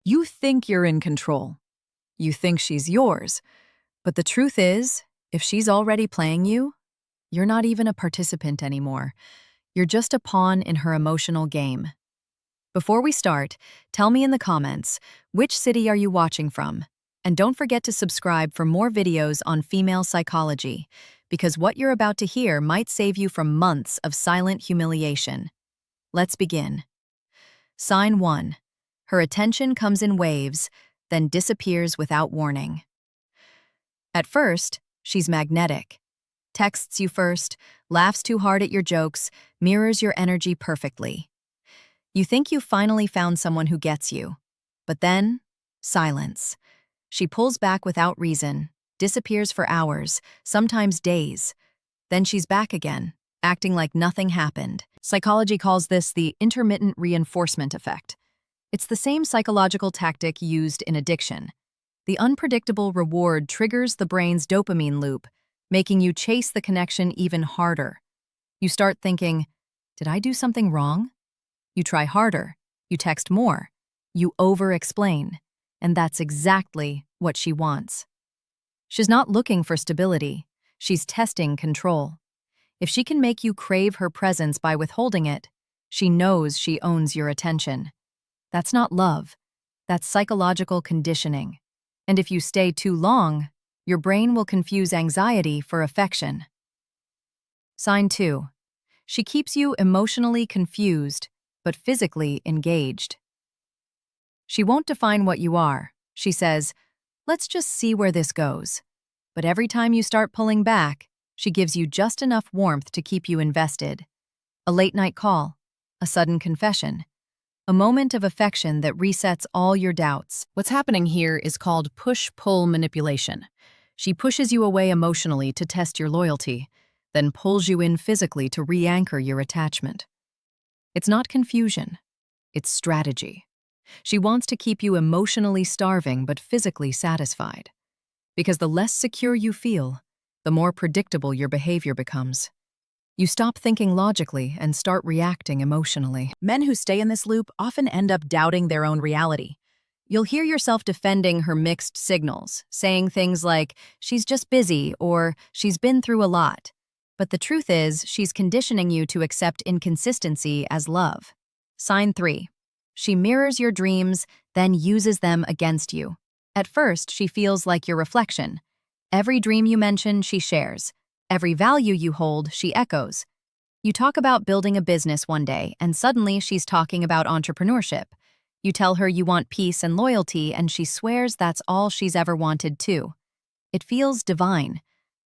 You think you're in control. You think she's yours. But the truth is, if she's already playing you, you're not even a participant anymore. You're just a pawn in her emotional game. Before we start, tell me in the comments, which city are you watching from? And don't forget to subscribe for more videos on female psychology, because what you're about to hear might save you from months of silent humiliation. Let's begin. Sign 1. Her attention comes in waves, then disappears without warning. At first, she's magnetic. Texts you first, laughs too hard at your jokes, mirrors your energy perfectly. You think you finally found someone who gets you. But then, silence. She pulls back without reason, disappears for hours, sometimes days. Then she's back again, acting like nothing happened. Psychology calls this the intermittent reinforcement effect. It's the same psychological tactic used in addiction. The unpredictable reward triggers the brain's dopamine loop, making you chase the connection even harder. You start thinking, did I do something wrong? You try harder, you text more, you over-explain, and that's exactly what she wants. She's not looking for stability, she's testing control. If she can make you crave her presence by withholding it, she knows she owns your attention. That's not love, that's psychological conditioning. And if you stay too long, your brain will confuse anxiety for affection. Sign 2. She keeps you emotionally confused, but physically engaged. She won't define what you are. She says, let's just see where this goes. But every time you start pulling back, she gives you just enough warmth to keep you invested. A late-night call, a sudden confession, a moment of affection that resets all your doubts. What's happening here is called push-pull manipulation. She pushes you away emotionally to test your loyalty, then pulls you in physically to re-anchor your attachment. It's not confusion, it's strategy. She wants to keep you emotionally starving but physically satisfied. Because the less secure you feel, the more predictable your behavior becomes. You stop thinking logically and start reacting emotionally. Men who stay in this loop often end up doubting their own reality. You'll hear yourself defending her mixed signals, saying things like, she's just busy or she's been through a lot. But the truth is, she's conditioning you to accept inconsistency as love. Sign 3. She mirrors your dreams, then uses them against you. At first, she feels like your reflection. Every dream you mention, she shares. Every value you hold, she echoes. You talk about building a business one day, and suddenly she's talking about entrepreneurship. You tell her you want peace and loyalty, and she swears that's all she's ever wanted too. It feels divine.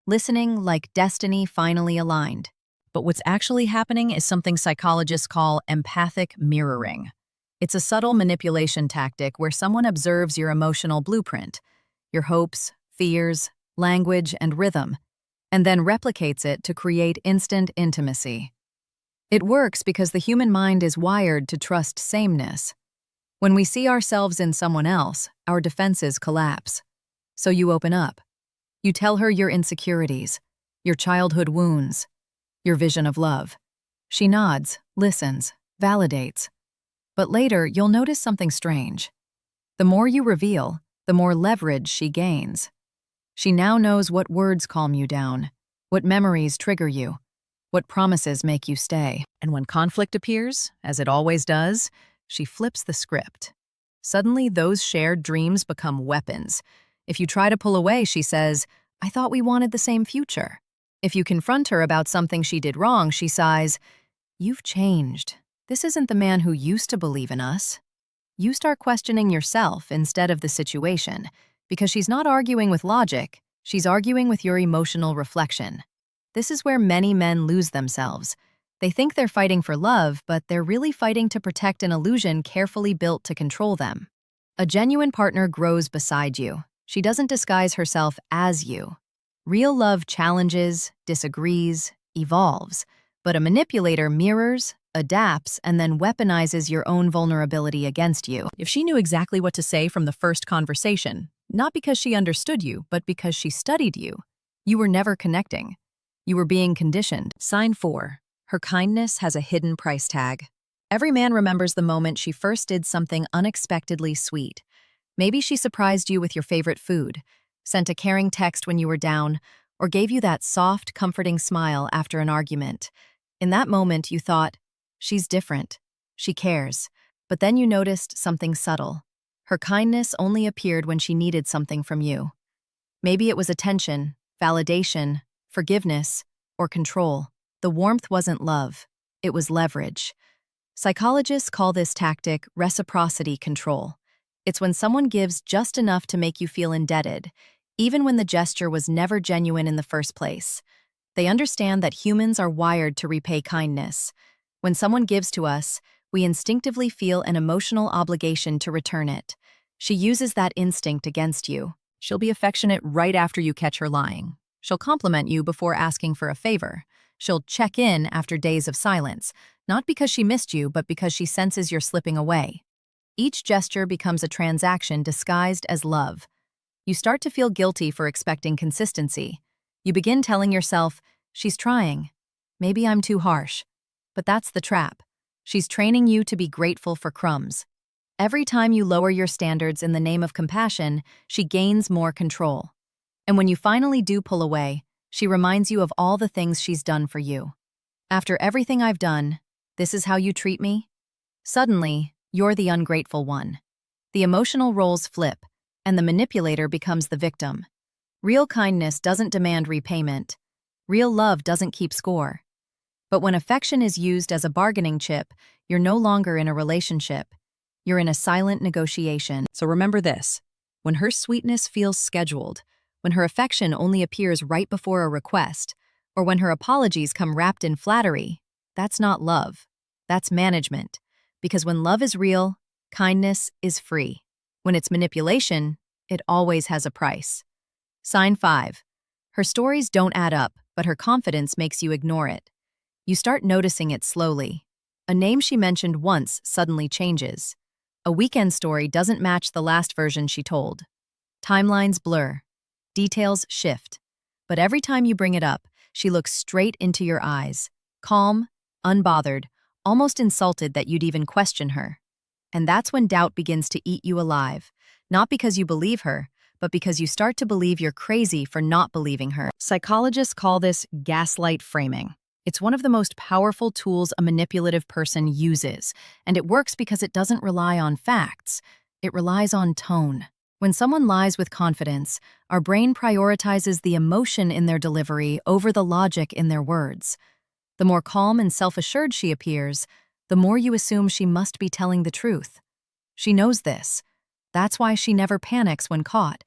Listening like destiny finally aligned. But what's actually happening is something psychologists call empathic mirroring. It's a subtle manipulation tactic where someone observes your emotional blueprint, your hopes, fears, language, and rhythm, and then replicates it to create instant intimacy. It works because the human mind is wired to trust sameness. When we see ourselves in someone else, our defenses collapse. So you open up. You tell her your insecurities, your childhood wounds, your vision of love. She nods, listens, validates. But later, you'll notice something strange. The more you reveal, the more leverage she gains. She now knows what words calm you down, what memories trigger you, what promises make you stay. And when conflict appears, as it always does, she flips the script. Suddenly, those shared dreams become weapons. If you try to pull away, she says, I thought we wanted the same future. If you confront her about something she did wrong, she sighs, you've changed. This isn't the man who used to believe in us. You start questioning yourself instead of the situation, because she's not arguing with logic, she's arguing with your emotional reflection. This is where many men lose themselves. They think they're fighting for love, but they're really fighting to protect an illusion carefully built to control them. A genuine partner grows beside you. She doesn't disguise herself as you. Real love challenges, disagrees, evolves, but a manipulator mirrors, adapts, and then weaponizes your own vulnerability against you. If she knew exactly what to say from the first conversation, not because she understood you, but because she studied you, you were never connecting. You were being conditioned. Sign 4. Her kindness has a hidden price tag. Every man remembers the moment she first did something unexpectedly sweet. Maybe she surprised you with your favorite food, sent a caring text when you were down, or gave you that soft, comforting smile after an argument. In that moment, you thought, she's different. She cares. But then you noticed something subtle. Her kindness only appeared when she needed something from you. Maybe it was attention, validation, forgiveness, or control. The warmth wasn't love. It was leverage. Psychologists call this tactic reciprocity control. It's when someone gives just enough to make you feel indebted, even when the gesture was never genuine in the first place. They understand that humans are wired to repay kindness. When someone gives to us, we instinctively feel an emotional obligation to return it. She uses that instinct against you. She'll be affectionate right after you catch her lying. She'll compliment you before asking for a favor. She'll check in after days of silence, not because she missed you, but because she senses you're slipping away. Each gesture becomes a transaction disguised as love. You start to feel guilty for expecting consistency. You begin telling yourself, she's trying. Maybe I'm too harsh. But that's the trap. She's training you to be grateful for crumbs. Every time you lower your standards in the name of compassion, she gains more control. And when you finally do pull away, she reminds you of all the things she's done for you. After everything I've done, this is how you treat me? Suddenly, you're the ungrateful one. The emotional roles flip, and the manipulator becomes the victim. Real kindness doesn't demand repayment. Real love doesn't keep score. But when affection is used as a bargaining chip, you're no longer in a relationship. You're in a silent negotiation. So remember this. When her sweetness feels scheduled, when her affection only appears right before a request, or when her apologies come wrapped in flattery, that's not love. That's management. Because when love is real, kindness is free. When it's manipulation, it always has a price. Sign 5. Her stories don't add up, but her confidence makes you ignore it. You start noticing it slowly. A name she mentioned once suddenly changes. A weekend story doesn't match the last version she told. Timelines blur. Details shift. But every time you bring it up, she looks straight into your eyes, calm, unbothered, almost insulted that you'd even question her. And that's when doubt begins to eat you alive, not because you believe her, but because you start to believe you're crazy for not believing her. Psychologists call this gaslight framing. It's one of the most powerful tools a manipulative person uses, and it works because it doesn't rely on facts. It relies on tone. When someone lies with confidence, our brain prioritizes the emotion in their delivery over the logic in their words. The more calm and self-assured she appears, the more you assume she must be telling the truth. She knows this. That's why she never panics when caught.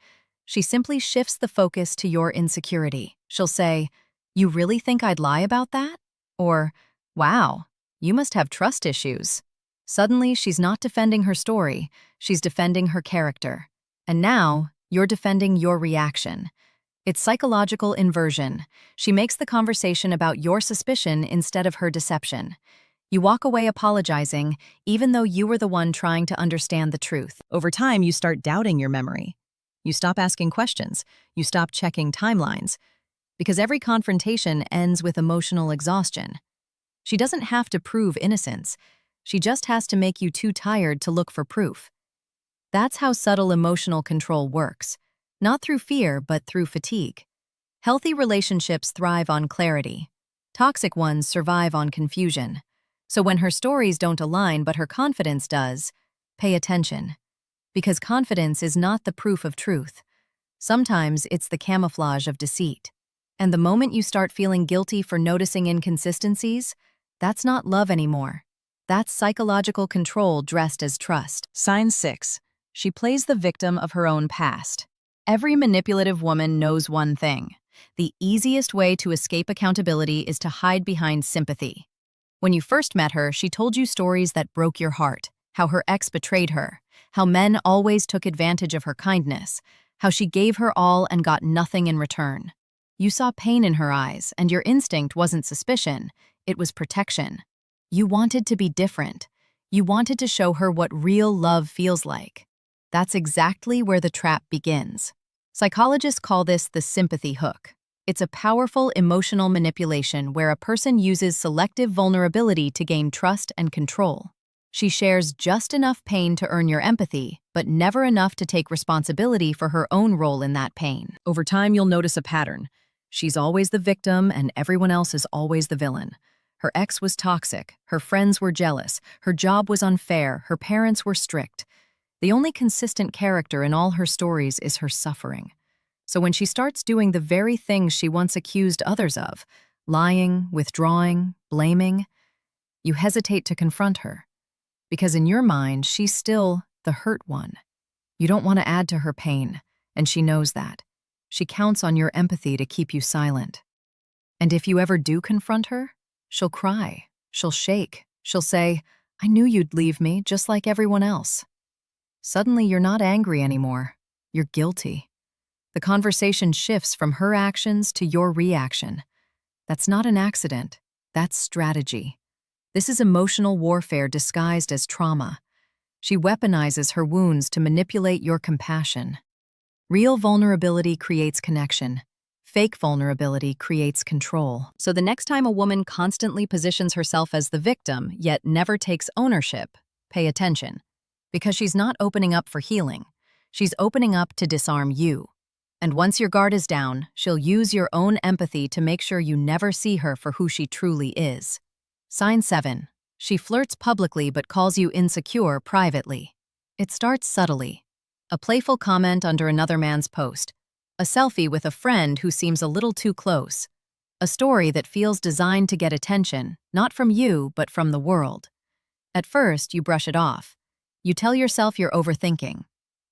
She simply shifts the focus to your insecurity. She'll say, "You really think I'd lie about that?" Or, "Wow, you must have trust issues." Suddenly, she's not defending her story, she's defending her character. And now, you're defending your reaction. It's psychological inversion. She makes the conversation about your suspicion instead of her deception. You walk away apologizing, even though you were the one trying to understand the truth. Over time, you start doubting your memory. You stop asking questions. You stop checking timelines. Because every confrontation ends with emotional exhaustion. She doesn't have to prove innocence. She just has to make you too tired to look for proof. That's how subtle emotional control works. Not through fear, but through fatigue. Healthy relationships thrive on clarity. Toxic ones survive on confusion. So when her stories don't align but her confidence does, pay attention. Because confidence is not the proof of truth. Sometimes it's the camouflage of deceit. And the moment you start feeling guilty for noticing inconsistencies, that's not love anymore. That's psychological control dressed as trust. Sign 6. She plays the victim of her own past. Every manipulative woman knows one thing. The easiest way to escape accountability is to hide behind sympathy. When you first met her, she told you stories that broke your heart, how her ex betrayed her, how men always took advantage of her kindness, how she gave her all and got nothing in return. You saw pain in her eyes, and your instinct wasn't suspicion, it was protection. You wanted to be different. You wanted to show her what real love feels like. That's exactly where the trap begins. Psychologists call this the sympathy hook. It's a powerful emotional manipulation where a person uses selective vulnerability to gain trust and control. She shares just enough pain to earn your empathy, but never enough to take responsibility for her own role in that pain. Over time, you'll notice a pattern. She's always the victim, and everyone else is always the villain. Her ex was toxic, her friends were jealous, her job was unfair, her parents were strict. The only consistent character in all her stories is her suffering. So when she starts doing the very things she once accused others of, lying, withdrawing, blaming, you hesitate to confront her. Because in your mind, she's still the hurt one. You don't want to add to her pain, and she knows that. She counts on your empathy to keep you silent. And if you ever do confront her, she'll cry, she'll shake, she'll say, "I knew you'd leave me, just like everyone else." Suddenly, you're not angry anymore. You're guilty. The conversation shifts from her actions to your reaction. That's not an accident. That's strategy. This is emotional warfare disguised as trauma. She weaponizes her wounds to manipulate your compassion. Real vulnerability creates connection. Fake vulnerability creates control. So the next time a woman constantly positions herself as the victim, yet never takes ownership, pay attention. Because she's not opening up for healing. She's opening up to disarm you. And once your guard is down, she'll use your own empathy to make sure you never see her for who she truly is. Sign 7. She flirts publicly but calls you insecure privately. It starts subtly. A playful comment under another man's post. A selfie with a friend who seems a little too close. A story that feels designed to get attention, not from you, but from the world. At first, you brush it off. You tell yourself you're overthinking.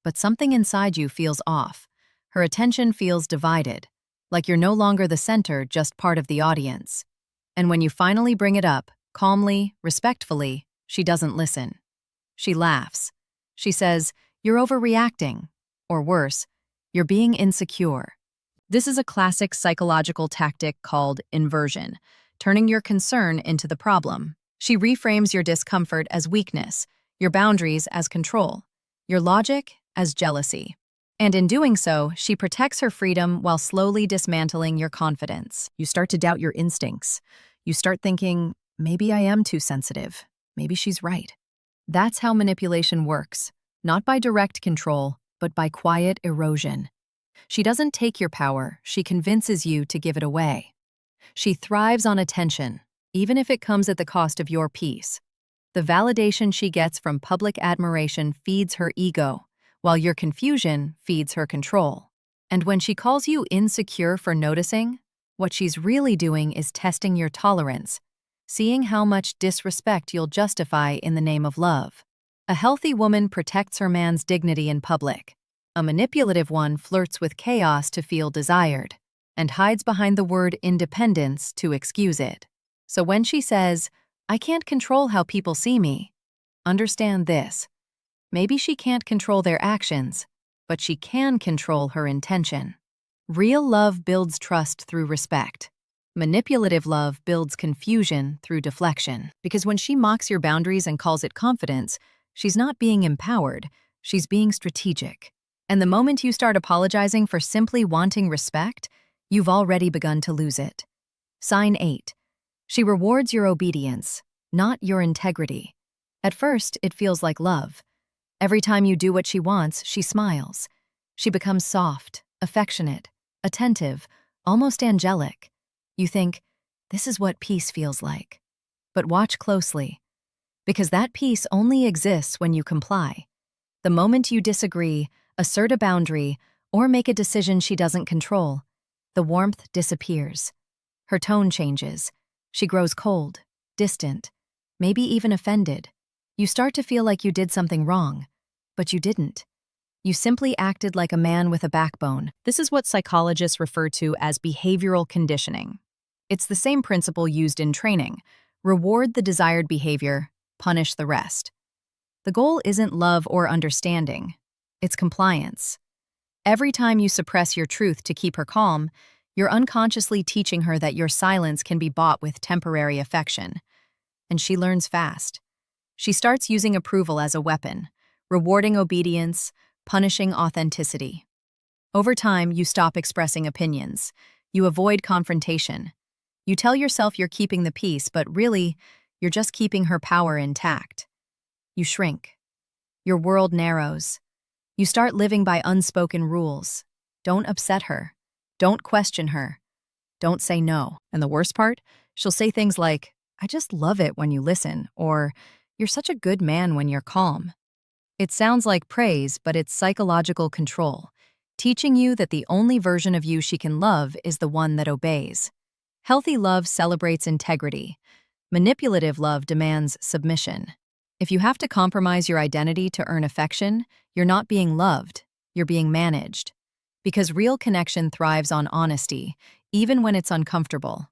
But something inside you feels off. Her attention feels divided, like you're no longer the center, just part of the audience. And when you finally bring it up, calmly, respectfully, she doesn't listen. She laughs. She says, "You're overreacting." Or worse, "You're being insecure." This is a classic psychological tactic called inversion, turning your concern into the problem. She reframes your discomfort as weakness, your boundaries as control, your logic as jealousy. And in doing so, she protects her freedom while slowly dismantling your confidence. You start to doubt your instincts. You start thinking, maybe I am too sensitive. Maybe she's right. That's how manipulation works, not by direct control, but by quiet erosion. She doesn't take your power, she convinces you to give it away. She thrives on attention, even if it comes at the cost of your peace. The validation she gets from public admiration feeds her ego, while your confusion feeds her control. And when she calls you insecure for noticing, what she's really doing is testing your tolerance, seeing how much disrespect you'll justify in the name of love. A healthy woman protects her man's dignity in public. A manipulative one flirts with chaos to feel desired, and hides behind the word independence to excuse it. So when she says, "I can't control how people see me," understand this. Maybe she can't control their actions, but she can control her intention. Real love builds trust through respect. Manipulative love builds confusion through deflection. Because when she mocks your boundaries and calls it confidence, she's not being empowered, she's being strategic. And the moment you start apologizing for simply wanting respect, you've already begun to lose it. Sign 8. She rewards your obedience, not your integrity. At first, it feels like love. Every time you do what she wants, she smiles. She becomes soft, affectionate, attentive, almost angelic. You think, this is what peace feels like. But watch closely, because that peace only exists when you comply. The moment you disagree, assert a boundary, or make a decision she doesn't control, the warmth disappears. Her tone changes. She grows cold, distant, maybe even offended. You start to feel like you did something wrong, but you didn't. You simply acted like a man with a backbone. This is what psychologists refer to as behavioral conditioning. It's the same principle used in training. Reward the desired behavior, punish the rest. The goal isn't love or understanding. It's compliance. Every time you suppress your truth to keep her calm, you're unconsciously teaching her that your silence can be bought with temporary affection. And she learns fast. She starts using approval as a weapon, rewarding obedience, punishing authenticity. Over time, you stop expressing opinions. You avoid confrontation. You tell yourself you're keeping the peace, but really, you're just keeping her power intact. You shrink. Your world narrows. You start living by unspoken rules. Don't upset her. Don't question her. Don't say no. And the worst part? She'll say things like, "I just love it when you listen," or "You're such a good man when you're calm." It sounds like praise, but it's psychological control, teaching you that the only version of you she can love is the one that obeys. Healthy love celebrates integrity. Manipulative love demands submission. If you have to compromise your identity to earn affection, you're not being loved, you're being managed. Because real connection thrives on honesty, even when it's uncomfortable.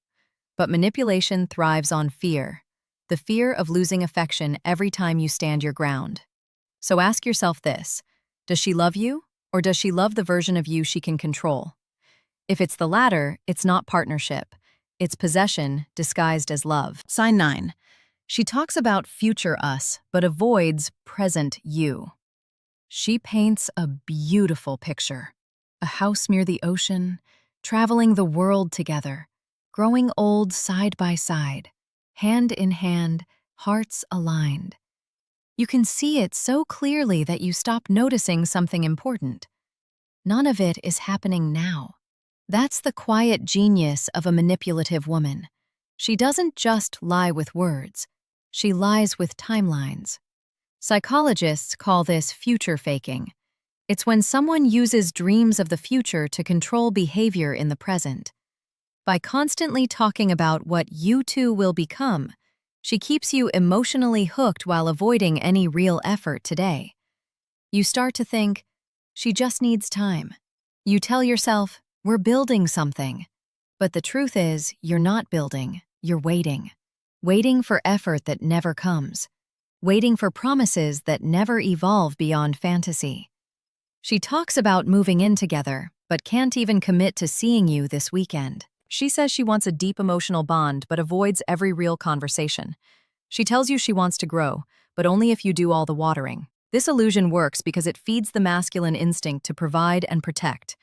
But manipulation thrives on fear, the fear of losing affection every time you stand your ground. So ask yourself this: does she love you, or does she love the version of you she can control? If it's the latter, it's not partnership. It's possession disguised as love. Sign 9. She talks about future us, but avoids present you. She paints a beautiful picture. A house near the ocean, traveling the world together, growing old side by side, hand in hand, hearts aligned. You can see it so clearly that you stop noticing something important. None of it is happening now. That's the quiet genius of a manipulative woman. She doesn't just lie with words. She lies with timelines. Psychologists call this future faking. It's when someone uses dreams of the future to control behavior in the present. By constantly talking about what you two will become, she keeps you emotionally hooked while avoiding any real effort today. You start to think, she just needs time. You tell yourself, we're building something. But the truth is, you're not building, you're waiting. Waiting for effort that never comes. Waiting for promises that never evolve beyond fantasy. She talks about moving in together, but can't even commit to seeing you this weekend. She says she wants a deep emotional bond, but avoids every real conversation. She tells you she wants to grow, but only if you do all the watering. This illusion works because it feeds the masculine instinct to provide and protect.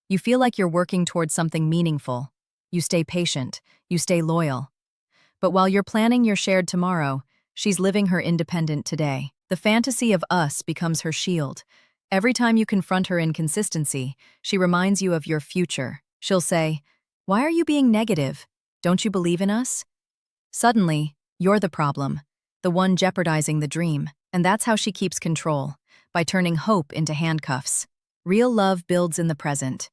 You feel like you're working towards something meaningful. You stay patient. You stay loyal. But while you're planning your shared tomorrow, she's living her independent today. The fantasy of us becomes her shield. Every time you confront her inconsistency, she reminds you of your future. She'll say, "Why are you being negative? Don't you believe in us?" Suddenly, you're the problem, the one jeopardizing the dream. And that's how she keeps control, by turning hope into handcuffs. Real love builds in the present.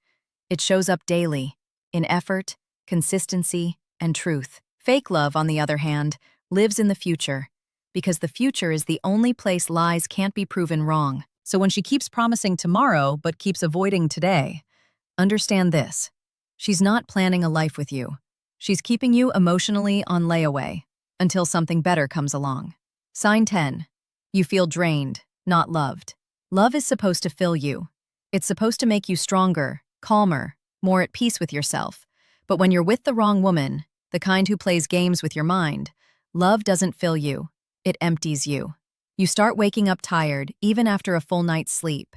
It shows up daily, in effort, consistency, and truth. Fake love, on the other hand, lives in the future, because the future is the only place lies can't be proven wrong. So when she keeps promising tomorrow but keeps avoiding today, understand this: she's not planning a life with you. She's keeping you emotionally on layaway until something better comes along. Sign 10. You feel drained, not loved. Love is supposed to fill you. It's supposed to make you stronger, calmer, more at peace with yourself. But when you're with the wrong woman, the kind who plays games with your mind, love doesn't fill you. It empties you. You start waking up tired, even after a full night's sleep.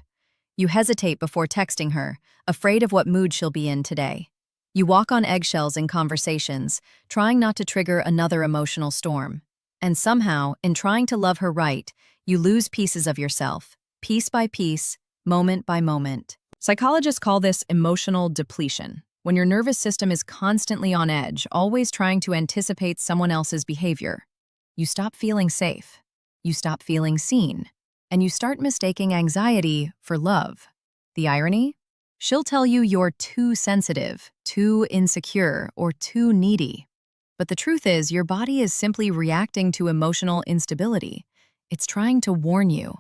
You hesitate before texting her, afraid of what mood she'll be in today. You walk on eggshells in conversations, trying not to trigger another emotional storm. And somehow, in trying to love her right, you lose pieces of yourself, piece by piece, moment by moment. Psychologists call this emotional depletion, when your nervous system is constantly on edge, always trying to anticipate someone else's behavior. You stop feeling safe. You stop feeling seen. And you start mistaking anxiety for love. The irony? She'll tell you you're too sensitive, too insecure, or too needy. But the truth is, your body is simply reacting to emotional instability. It's trying to warn you.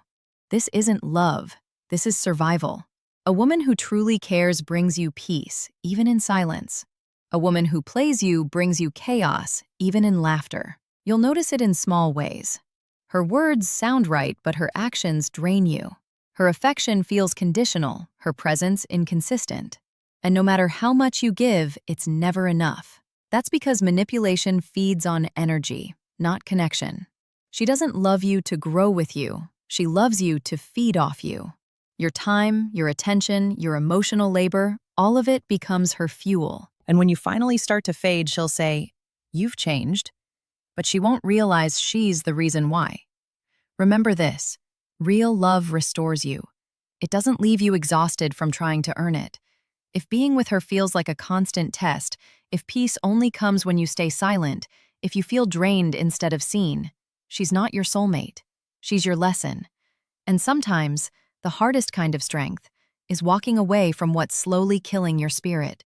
This isn't love. This is survival. A woman who truly cares brings you peace, even in silence. A woman who plays you brings you chaos, even in laughter. You'll notice it in small ways. Her words sound right, but her actions drain you. Her affection feels conditional, her presence inconsistent. And no matter how much you give, it's never enough. That's because manipulation feeds on energy, not connection. She doesn't love you to grow with you. She loves you to feed off you. Your time, your attention, your emotional labor, all of it becomes her fuel. And when you finally start to fade, she'll say, "You've changed," but she won't realize she's the reason why. Remember this: real love restores you. It doesn't leave you exhausted from trying to earn it. If being with her feels like a constant test, if peace only comes when you stay silent, if you feel drained instead of seen, she's not your soulmate. She's your lesson. And sometimes, the hardest kind of strength is walking away from what's slowly killing your spirit.